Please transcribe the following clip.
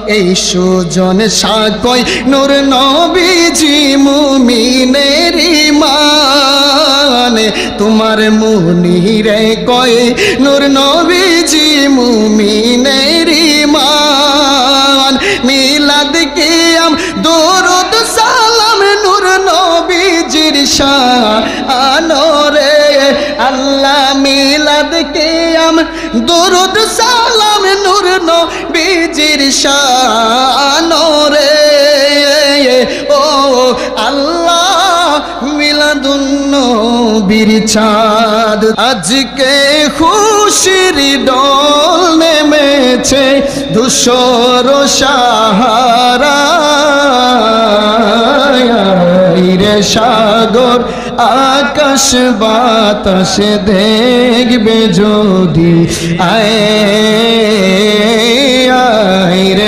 এই সুজন সাকয় নূর নবীজি মুমিনের ঈমান তোমার মুনিরে কয় নূর নবীজি মুমিনের ঈমান মিলাদ কিয়াম দরুদ সালাম নূর নবীজির শানরে আল্লাহ মিলাদ কিয়াম দরুদ সালাম নূর নবীজির শানরে ও আল্লাহ মিলাদুন নবীর চাঁদ আজকে খুশির দোল নেমেছে ধূসর সাহারা রে সাগর আকাশ বাতাস দেখবে যদি আয় রে